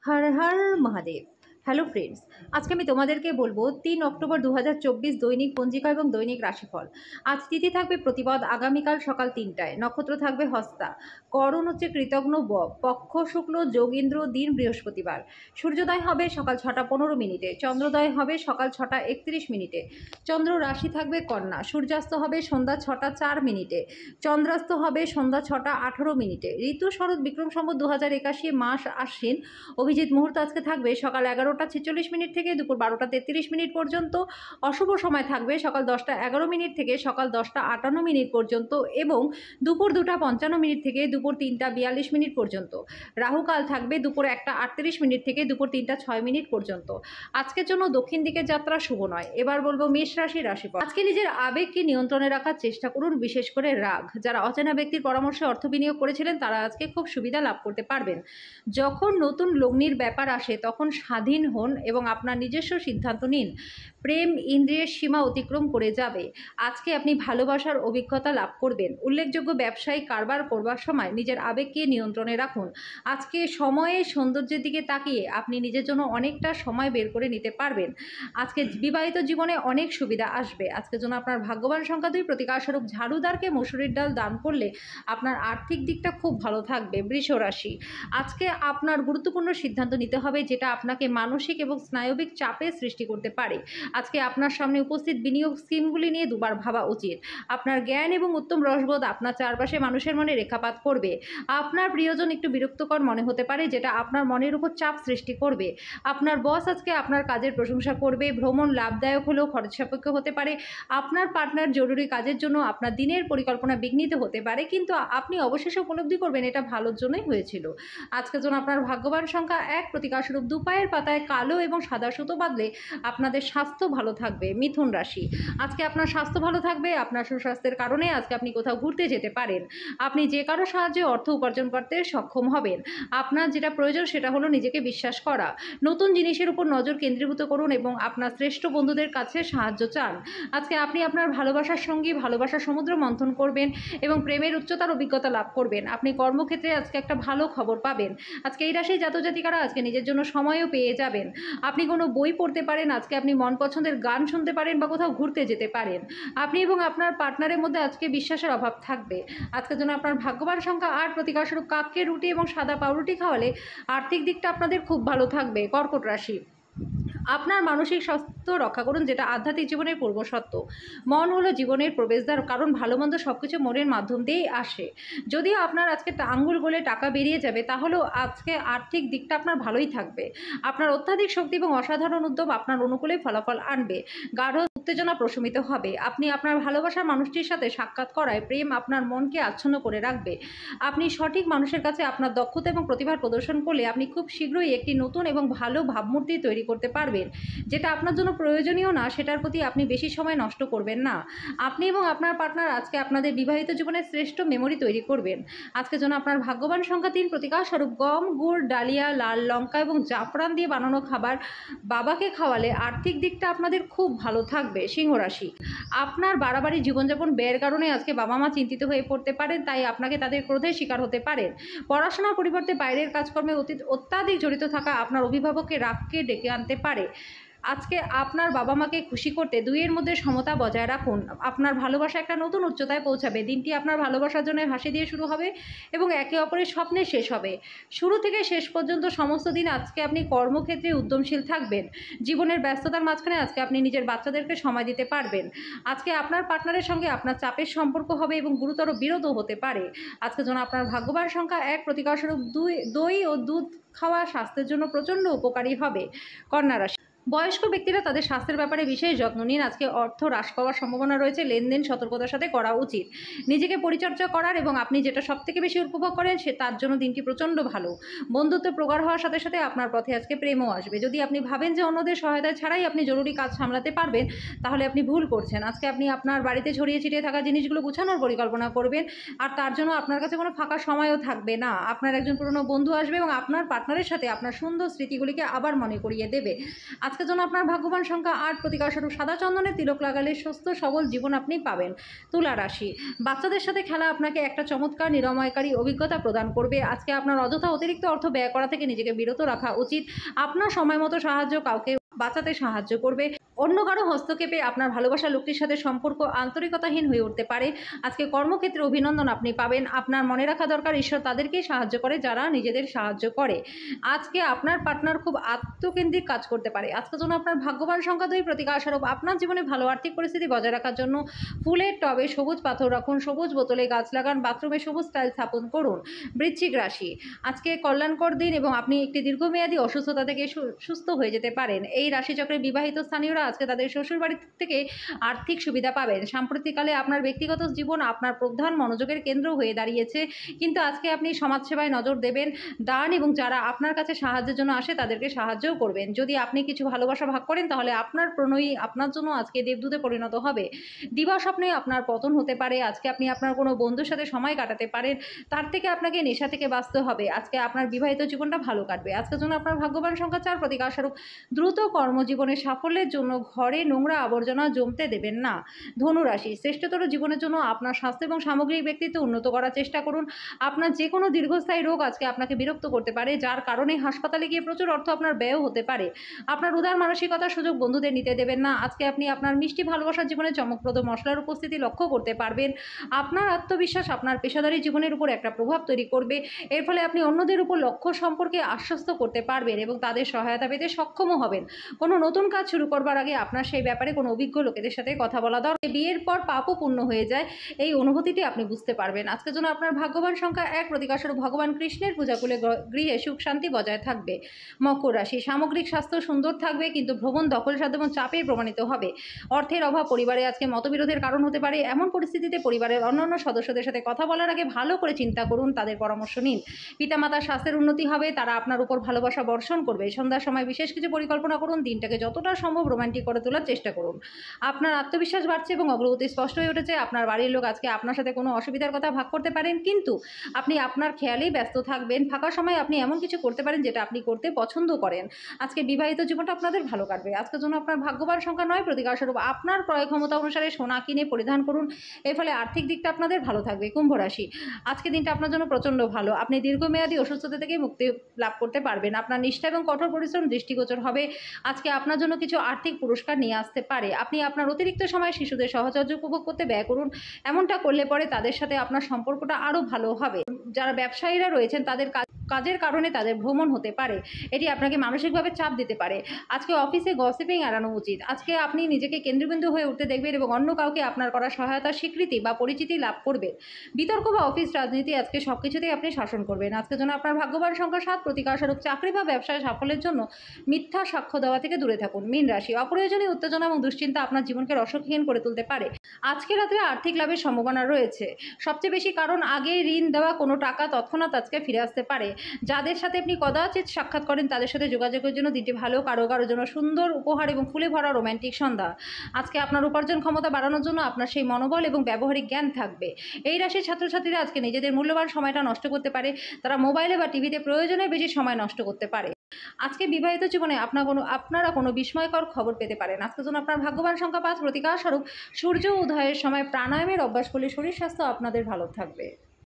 Har Har Mahadev. Hello friends, আজকে আমি তোমাদেরকে বলবো ৩ অক্টোবর ২০২৪ দৈনিক পঞ্জিকা এবং দৈনিক রাশিফল। আজ তিথি থাকবে প্রতিপদ, আগামীকাল সকাল ৩টায়, নক্ষত্র থাকবে হস্তা, করণ হচ্ছে কৃতঘ্ন বব, পক্ষ শুক্ল, যোগীন্দ্র, দিন বৃহস্পতিবার। সূর্যোদয় হবে সকাল ৬টা ১৫ মিনিটে, চন্দ্রোদয় হবে সকাল ৬টা ৩১ মিনিটে। চন্দ্র রাশি থাকবে কন্যা, সূর্যাস্ত হবে সন্ধ্যা ৬টা ৪ মিনিটে, চন্দ্রাস্ত হবে সন্ধ্যা ৬টা ১৮ মিনিটে। ঋতু শরৎ বিক্রম সম্বত ২০৮১, মাস আশ্বিন। অভিজিৎ মুহূর্ত আজকে থাকবে সকাল ১১টা ৪৬ মিনিট থেকে দুপুর ১২টা ৩৩ মিনিট পর্যন্ত। অশুভ সময় থাকবে সকাল ১০টা ১১ মিনিট থেকে সকাল ১০টা ৫৮ মিনিট পর্যন্ত এবং দুপুর ২টা ৫৫ মিনিট থেকে দুপুর ৩টা ৪২ মিনিট পর্যন্ত। রাহুকাল থাকবে দুপুর ১টা ৩৮ মিনিট থেকে দুপুর ৩টা ৬ মিনিট পর্যন্ত। আজকের জন্য দক্ষিণ দিকের যাত্রা শুভ নয়। এবার বলবো মেষ রাশির রাশিফল। আজকে নিজের আবেগকে নিয়ন্ত্রণে রাখার চেষ্টা করুন, বিশেষ করে রাগ। যারা অচেনা ব্যক্তির পরামর্শে অর্থ বিনিয়োগ করেছিলেন তারা আজকে খুব সুবিধা লাভ করতে পারবেন। যখন নতুন লগ্নির ব্যাপার আসে তখন স্বাধীন হন এবং আপনার নিজস্ব সিদ্ধান্ত নিন। প্রেম ইন্দ্রিয়ের সীমা অতিক্রম করে যাবে। আজকে আপনি ভালোবাসার অভিজ্ঞতা লাভ করবেন। উল্লেখযোগ্য ব্যবসায়িক কারবার করবার সময় নিজের আবেগকে নিয়ন্ত্রণে রাখুন। আজকে সময়ে সৌন্দর্যের দিকে তাকিয়ে আপনি নিজের জন্য অনেকটা সময় বের করে নিতে পারবেন। আজকে বিবাহিত জীবনে অনেক সুবিধা আসবে। আজকের জন্য আপনার ভাগ্যবান সংখ্যা ২, প্রতিকারস্বরূপ ঝাড়ুদারকে মসুরির ডাল দান করলে আপনার আর্থিক দিকটা খুব ভালো থাকবে। বৃষ রাশি, আজকে আপনার গুরুত্বপূর্ণ সিদ্ধান্ত নিতে হবে যেটা আপনাকে মানসিক এবং স্নায়বিক চাপের সৃষ্টি করতে পারে। আজকে আপনার সামনে উপস্থিত বিনিয়োগ স্কিমগুলি নিয়ে দুবার ভাবা উচিত। আপনার জ্ঞান এবং উত্তম রসবোধ আপনার চারপাশে মানুষের মনে রেখাপাত করবে। আপনার প্রিয়জন একটু বিরক্তকর মনে হতে পারে, যেটা আপনার মনের উপর চাপ সৃষ্টি করবে। আপনার বস আজকে আপনার কাজের প্রশংসা করবে। ভ্রমণ লাভদায়ক হলেও খরচ সাপেক্ষ হতে পারে। আপনার পার্টনার জরুরি কাজের জন্য আপনার দিনের পরিকল্পনা বিঘ্নিত হতে পারে, কিন্তু আপনি অবশেষে উপলব্ধি করবেন এটা ভালোর জন্যই হয়েছিল। আজকের জন্য আপনার ভাগ্যবান সংখ্যা ১, প্রতিকারস্বরূপ দুপায়ের পাতায় কালো এবং সাদা সুতো বাঁধলে আপনাদের স্বাস্থ্য ভালো থাকবে। মিথুন রাশি, আজকে আপনার স্বাস্থ্য ভালো থাকবে। আপনার সুস্বাস্থ্যের কারণে আজকে আপনি কোথাও ঘুরতে যেতে পারেন। আপনি যে কারো সাহায্যে অর্থ উপার্জন করতে সক্ষম হবেন। আপনার যেটা প্রয়োজন সেটা হলো নিজেকে বিশ্বাস করা। নতুন জিনিসের উপর নজর কেন্দ্রীভূত করুন এবং আপনার শ্রেষ্ঠ বন্ধুদের কাছে সাহায্য চান। আজকে আপনি আপনার ভালোবাসার সঙ্গী ভালোবাসার সমুদ্র মন্থন করবেন এবং প্রেমের উচ্চতার অভিজ্ঞতা লাভ করবেন। আপনি কর্মক্ষেত্রে আজকে একটা ভালো খবর পাবেন। আজকে এই রাশির জাতজাতিকারা আজকে নিজের জন্য সময়ও পেয়ে যাবেন। আপনি কোনো বই পড়তে পারেন। আজকে আপনি মন পছন্দের গান শুনতে পারেন বা কোথাও ঘুরতে যেতে পারেন। আপনি এবং আপনার পার্টনারের মধ্যে আজকে বিশ্বাসের অভাব থাকবে। আজকের জন্য আপনার ভাগ্যবান সংখ্যা ৮, প্রতিকারস্বরূপ কাককে রুটি এবং সাদা পাউরুটি খাওয়ালে আর্থিক দিকটা আপনাদের খুব ভালো থাকবে। কর্কট রাশি, আপনার মানসিক স্বাস্থ্য রক্ষা করুন, যেটা আধ্যাত্মিক জীবনের পূর্বশর্ত। মন হলো জীবনের প্রবেশদ্বার, কারণ ভালো মন্দ সব কিছু মনের মাধ্যম দিয়েই আসে। যদিও আপনার আজকে আঙ্গুল গলে টাকা বেরিয়ে যাবে, তাহলেও আজকে আর্থিক দিকটা আপনার ভালোই থাকবে। আপনার অত্যাধিক শক্তি এবং অসাধারণ উদ্যম আপনার অনুকূলে ফলাফল আনবে। গাঢ় উত্তেজনা প্রশমিত হবে। আপনি আপনার ভালোবাসার মানুষটির সাথে সাক্ষাৎ করায় প্রেম আপনার মনকে আচ্ছন্ন করে রাখবে। আপনি সঠিক মানুষের কাছে আপনার দক্ষতা এবং প্রতিভার প্রদর্শন করলে আপনি খুব শীঘ্রই একটি নতুন এবং ভালো ভাবমূর্তি তৈরি করতে পারবেন। যেটা আপনার জন্য প্রয়োজনীয় না সেটার প্রতি আপনি বেশি সময় নষ্ট করবেন না। আপনি এবং আপনার পার্টনার আজকে আপনাদের বিবাহিত জীবনের শ্রেষ্ঠ মেমোরি তৈরি করবেন। আজকের জন্য আপনার ভাগ্যবান সংখ্যা ৩, প্রতিকারস্বরূপ গম, গুড়, ডালিয়া, লাল লঙ্কা এবং জাফরান দিয়ে বানানো খাবার বাবাকে খাওয়ালে আর্থিক দিকটা আপনাদের খুব ভালো থাকবে। সিংহ রাশি, আপনার বাড়াবাড়ি জীবনযাপন ব্যয়ের কারণে আজকে বাবা মা চিন্তিত হয়ে পড়তে পারেন, তাই আপনাকে তাদের ক্রোধের শিকার হতে পারেন। পড়াশোনার পরিবর্তে বাইরের কাজকর্মে অত্যাধিক জড়িত থাকা আপনার অভিভাবকের রাগকে ডেকে আনতে পারে। আজকে আপনার বাবা মাকে খুশি করতে দুইয়ের মধ্যে সমতা বজায় রাখুন। আপনার ভালোবাসা একটা নতুন উচ্চতায় পৌঁছাবে। দিনটি আপনার ভালোবাসার জন্য হাসি দিয়ে শুরু হবে এবং একে অপরের স্বপ্নে শেষ হবে। শুরু থেকে শেষ পর্যন্ত সমস্ত দিন আজকে আপনি কর্মক্ষেত্রে উদ্যমশীল থাকবেন। জীবনের ব্যস্ততার মাঝখানে আজকে আপনি নিজের বাচ্চাদেরকে সময় দিতে পারবেন। আজকে আপনার পার্টনারের সঙ্গে আপনার চাপের সম্পর্ক হবে এবং গুরুতর বিরোধও হতে পারে। আজকের জন্য আপনার ভাগ্যবান সংখ্যা ১, প্রতিকারস্বরূপ দই ও দুধ খাওয়া স্বাস্থ্যের জন্য প্রচণ্ড উপকারী হবে। কন্যা রাশি, বয়স্ক ব্যক্তিরা তাদের স্বাস্থ্যের ব্যাপারে বিশেষ যত্ন নিন। আজকে অর্থ হ্রাস পাওয়ার সম্ভাবনা রয়েছে। লেনদেন সতর্কতার সাথে করা উচিত। নিজেকে পরিচর্যা করার এবং আপনি যেটা সবথেকে বেশি উপভোগ করেন তার জন্য দিনটি প্রচণ্ড ভালো। বন্ধুত্ব প্রগাঢ় হওয়ার সাথে সাথে আপনার পথে আজকে প্রেমও আসবে। যদি আপনি ভাবেন যে অন্যদের সহায়তা ছাড়াই আপনি জরুরি কাজ সামলাতে পারবেন, তাহলে আপনি ভুল করছেন। আজকে আপনি আপনার বাড়িতে ছড়িয়ে ছিটিয়ে থাকা জিনিসগুলো গুছানোর পরিকল্পনা করবেন, আর তার জন্য আপনার কাছে কোনো ফাঁকা সময়ও থাকবে না। আপনার একজন পুরনো বন্ধু আসবে এবং আপনার পার্টনারের সাথে আপনার সুন্দর স্মৃতিগুলিকে আবার মনে করিয়ে দেবে। আজকের জন্য আপনার ভাগ্যবান সংখ্যা ৮, প্রতিকার স্বরূপ সাদা চন্দনের তিলক লাগালে সুস্থ সবল জীবন আপনি পাবেন। তুলা রাশি, বাচ্চাদের সাথে খেলা আপনাকে একটা চমৎকার নিরাময়কারী অভিজ্ঞতা প্রদান করবে। আজকে আপনার অযথা অতিরিক্ত অর্থ ব্যয় করা থেকে নিজেকে বিরত রাখা উচিত। আপনার সময় মতো সাহায্য কাউকে বাঁচাতে সাহায্য করবে। অন্য কারো হস্তক্ষেপে আপনার ভালোবাসার লোকটির সাথে সম্পর্ক আন্তরিকতাহীন হয়ে উঠতে পারে। আজকে কর্মক্ষেত্রে অভিনন্দন আপনি পাবেন। আপনার মনে রাখা দরকার, ঈশ্বর তাদেরকেই সাহায্য করে যারা নিজেদের সাহায্য করে। আজকে আপনার পার্টনার খুব আত্মকেন্দ্রিক কাজ করতে পারে। আজকের জন্য আপনার ভাগ্যবান সংখ্যা 2, প্রতিকার স্বরূপ আপনার জীবনে ভালো আর্থিক পরিস্থিতি বজায় রাখার জন্য ফুলের টবে সবুজ পাথর রাখুন, সবুজ বোতলে গাছ লাগান, বাথরুমে সবুজ টাইল স্থাপন করুন। বৃশ্চিক রাশি, আজকে কল্যাণকর দিন এবং আপনি একটি দীর্ঘমেয়াদী অসুস্থতা থেকে সুস্থ হয়ে যেতে পারেন। এই রাশিচক্রের বিবাহিত স্থানীয়রা আজকে তাদের শ্বশুরবাড়ি থেকে আর্থিক সুবিধা পাবেন। সাম্প্রতিককালে আপনার ব্যক্তিগত জীবন আপনার প্রধান মনোযোগের কেন্দ্র হয়ে দাঁড়িয়েছে, কিন্তু আজকে আপনি সমাজসেবায় নজর দেবেন, দান এবং যারা আপনার কাছে সাহায্যের জন্য আসে তাদেরকে সাহায্যও করবেন। যদি আপনি কিছু ভালোবাসা ভাগ করেন তাহলে আপনার প্রণয়ী আপনার জন্য আজকে দেবদূতে পরিণত হবে। দিবা স্বপ্নে আপনার পতন হতে পারে। আজকে আপনি আপনার কোনো বন্ধুর সাথে সময় কাটাতে পারেন, তার থেকে আপনাকে নেশা থেকে বাঁচতে হবে। আজকে আপনার বিবাহিত জীবনটা ভালো কাটবে। আজকের জন্য আপনার ভাগ্যবান সংখ্যা 4, প্রতিকার স্বরূপ দ্রুত কর্মজীবনে সাফল্যের জন্য ঘরে নোংরা আবর্জনা জমতে দেবেন না। ধনুরাশি, শ্রেষ্ঠতর জীবনের জন্য আপনার স্বাস্থ্য এবং সামগ্রিক ব্যক্তিত্ব উন্নত করার চেষ্টা করুন। আপনার যে কোনো দীর্ঘস্থায়ী রোগ আজকে আপনাকে বিরক্ত করতে পারে, যার কারণে হাসপাতালে গিয়ে প্রচুর অর্থ আপনার ব্যয় হতে পারে। আপনার উদার মানসিকতার সুযোগ বন্ধুদের নিতে দেবেন না। আজকে আপনি আপনার মিষ্টি ভালোবাসার জীবনে চমকপ্রদ মশলার উপস্থিতি লক্ষ্য করতে পারবেন। আপনার আত্মবিশ্বাস আপনার পেশাদারী জীবনের উপর একটা প্রভাব তৈরি করবে। এর ফলে আপনি অন্যদের উপর লক্ষ্য সম্পর্কে আশ্বস্ত করতে পারবেন এবং তাদের সহায়তা পেতে সক্ষমও হবেন। কোনো নতুন কাজ শুরু করবার আগে আপনার সেই ব্যাপারে কোনো অভিজ্ঞ লোকেদের সাথে কথা বলা দরকার। বিয়ের পর পাপও পূর্ণ হয়ে যায়, এই অনুভূতিটি আপনি বুঝতে পারবেন। আজকের জন্য আপনার ভাগ্যবান সংখ্যা 1, প্রতিকার স্বরূপ ভগবান কৃষ্ণের পূজা করলে গৃহে সুখ শান্তি বজায় থাকবে। মকর রাশি, সামগ্রিক স্বাস্থ্য সুন্দর থাকবে, কিন্তু ভ্রমণ দখলসাধ্য এবং চাপের প্রমাণিত হবে। অর্থের অভাব পরিবারে আজকে মতবিরোধের কারণ হতে পারে। এমন পরিস্থিতিতে পরিবারের অন্যান্য সদস্যদের সাথে কথা বলার আগে ভালো করে চিন্তা করুন, তাদের পরামর্শ নিন। পিতামাতার স্বাস্থ্যের উন্নতি হবে, তারা আপনার উপর ভালোবাসা বর্ষণ করবে। সন্ধ্যার সময় বিশেষ কিছু পরিকল্পনা করুন, দিনটাকে যতটা সম্ভব রোমান্টিক করে তোলার চেষ্টা করুন। আপনার আত্মবিশ্বাস বাড়ছে এবং অগ্রগতি স্পষ্ট হয়ে উঠেছে। আপনার বাড়ির লোক আজকে আপনার সাথে কোনো অসুবিধার কথা ভাগ করতে পারেন, কিন্তু আপনি আপনার খেয়ালেই ব্যস্ত থাকবেন। ফাঁকা সময় আপনি এমন কিছু করতে পারেন যেটা আপনি করতে পছন্দ করেন। আজকে বিবাহিত জীবনটা আপনাদের ভালো কাটবে। আজকের জন্য আপনার ভাগ্যবান সংখ্যা 9, প্রতিকার স্বরূপ আপনার ক্রয় ক্ষমতা অনুসারে সোনা কিনে পরিধান করুন। এর ফলে আর্থিক দিকটা আপনাদের ভালো থাকবে। কুম্ভ রাশি, আজকে দিনটা আপনার জন্য প্রচণ্ড ভালো। আপনি দীর্ঘমেয়াদী অসুস্থতা থেকে মুক্তি লাভ করতে পারবেন। আপনার নিষ্ঠা এবং কঠোর পরিশ্রম দৃষ্টিগোচর হবে। আজকে আপনার জন্য কিছু আর্থিক পুরস্কার নিয়ে আসতে পারে। আপনি আপনার অতিরিক্ত সময় শিশুদের সাহচর্য উপভোগ করতে ব্যয় করুন। এমনটা করলে পরে তাদের সাথে আপনার সম্পর্কটা আরও ভালো হবে। যারা ব্যবসায়ীরা রয়েছেন তাদের কাজের কারণে তাদের ভ্রমণ হতে পারে, এটি আপনাকে মানসিকভাবে চাপ দিতে পারে। আজকে অফিসে গসিপিং এড়ানো উচিত। আজকে আপনি নিজেকে কেন্দ্রবিন্দু হয়ে উঠতে দেখবেন এবং অন্য কাউকে আপনার করা সহায়তার স্বীকৃতি বা পরিচিতি লাভ করবেন। বিতর্ক বা অফিস রাজনীতি আজকে সব কিছুতেই আপনি শাসন করবেন। আজকের জন্য আপনার ভাগ্যবান সংখ্যা 7, প্রতিকার স্বরূপ চাকরি বা ব্যবসায় সাফল্যের জন্য মিথ্যা সাক্ষ্য দেওয়া থেকে দূরে থাকুন। মীন রাশি, অপ্রয়োজনীয় উত্তেজনা এবং দুশ্চিন্তা আপনার জীবনকে রসহীন করে তুলতে পারে। আজকে রাত্রে আর্থিক লাভের সম্ভাবনা রয়েছে, সবচেয়ে বেশি কারণ আগে ঋণ দেওয়া কোনো টাকা তৎক্ষণাৎ আজকে ফিরে আসতে পারে। যাদের সাথে আপনি কদাচিৎ সাক্ষাৎ করেন তাদের সাথে যোগাযোগের জন্য দিনটি ভালো। কারোর জন্য সুন্দর উপহার এবং ফুলে ভরা রোম্যান্টিক সন্ধ্যা। আজকে আপনার উপার্জন ক্ষমতা বাড়ানোর জন্য আপনার সেই মনোবল এবং ব্যবহারিক জ্ঞান থাকবে। এই রাশির ছাত্রছাত্রীরা আজকে নিজেদের মূল্যবান সময়টা নষ্ট করতে পারে। তারা মোবাইলে বা টিভিতে প্রয়োজনের বেশি সময় নষ্ট করতে পারে। আজকে বিবাহিত জীবনে আপনারা কোনো বিস্ময়কর খবর পেতে পারেন। আজকের জন্য আপনার ভাগ্যবান সংখ্যা 5, প্রতিকার স্বরূপ সূর্য উদয়ের সময় প্রাণায়ামের অভ্যাস করলে শরীর স্বাস্থ্য আপনাদের ভালো থাকবে।